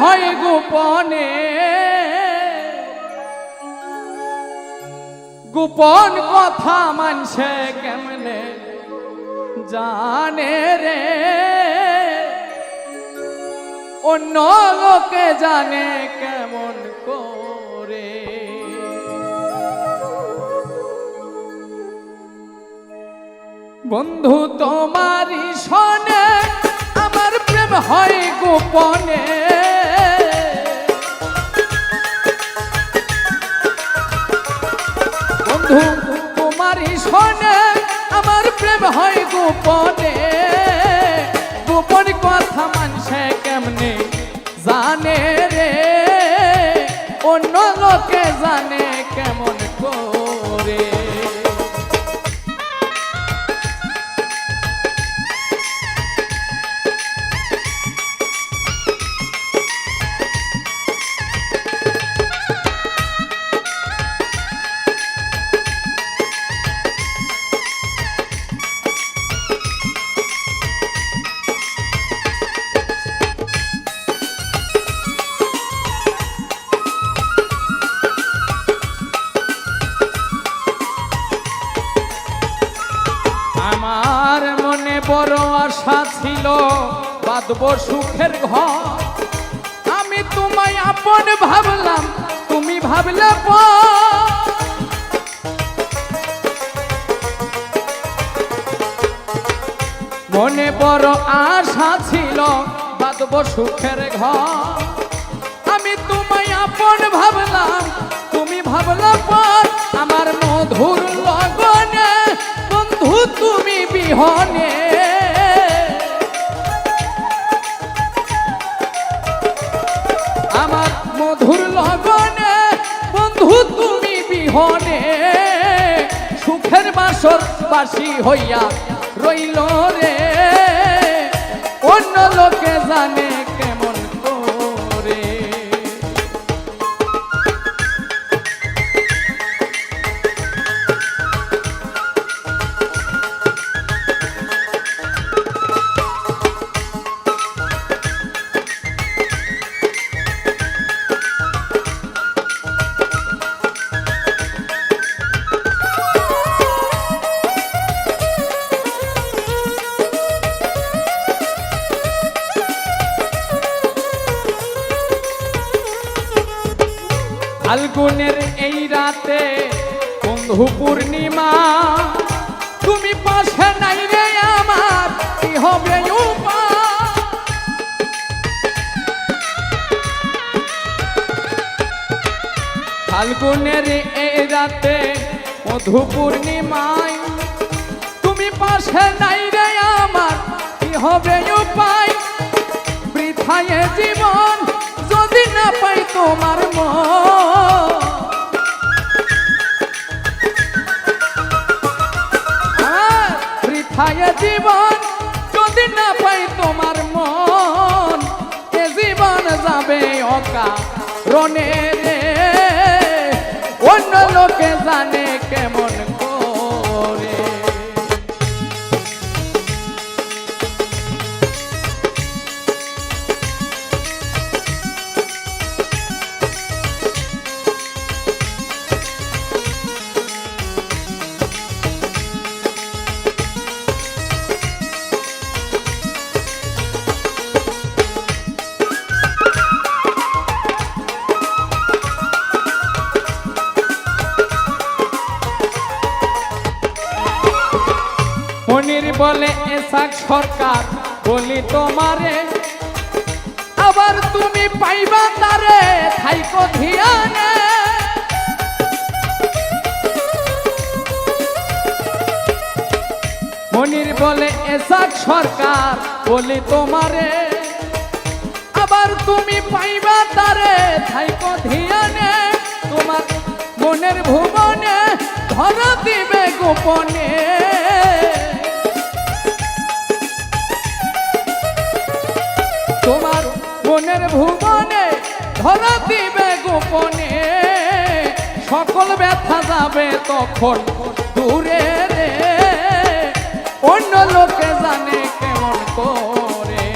হয় গোপনে, গোপন কথা মানছে কেমনে জানে রে, অন্য লোকে জানে কেমন করে। বন্ধু তোমারই শোনে আমার প্রেম হয় গোপনে, বন্ধু তোমারই শোনে আমার প্রেম হয় গোপনে, গোপন কথা মানছে কেমনে জানে রে, অন্য লোকে জানে কেমন করে। আমার মনে বড় আশা ছিল বাঁধব সুখের ঘর, আমি তোমায় আপন ভাবলাম তুমি ভাবলে পর। মনে বড় আশা ছিল বাঁধব সুখের ঘর, আমি তোমায় আপন ভাবলাম তুমি ভাবলে পর। আমার মধুর লগনে বন্ধু তুমি বিহনে, আমার মধুর লগনে বন্ধু তুমি বিহনে, সুখের বাসর বাসি হইয়া রইল রে, অন্য লোকে জানে কেমন করে। ফাল্গুনের এই রাতে বন্ধু পূর্ণিমা, তুমি পাশে নাই রে আমার কি হবে উপায়। ফাল্গুনের এই রাতে মধু পূর্ণিমায়, তুমি পাশে নাই রে আমার কি হবে উপায়। বৃথায় জীবন যদি না পাই তোমার মন, বৃথায় জীবন যদি না পাই তোমার মন, এ জীবন যাবে অকারণে রে, অন্য লোকে জানে কেমন করে। মনির বলে এসাক সরকার বলি তোমারে, আবার তুমি পাইবা তারে থাইকো ধিয়ানে। মনির বলে এসাক সরকার বলি তোমারে, আবার তুমি পাইবা তারে থাইকো ধিয়ানে। তোমার মনের ভুবনে ধরা দিবে গোপনে, তোমার মনের ভুবনে ধরা দিবে গোপনে, সকল ব্যথা যাবে তখন দূরে রে, অন্য লোকে জানে কেমন করে।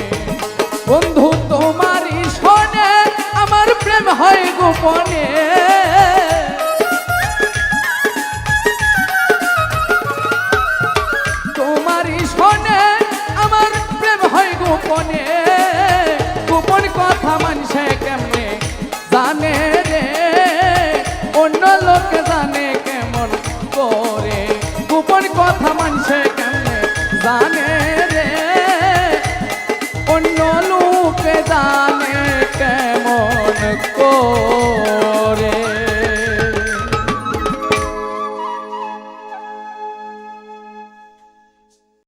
বন্ধু তোমারই শোনে গোপনে তোমারই শোনে আমার প্রেম হয় গোপনে গোপন কথা মানুষে কেমনে জানে রে অন্য লোকে জানে কেমন করে গোপন কথা মানুষে কেমনে জানে রে অন্য লোকে জানে কেমন করে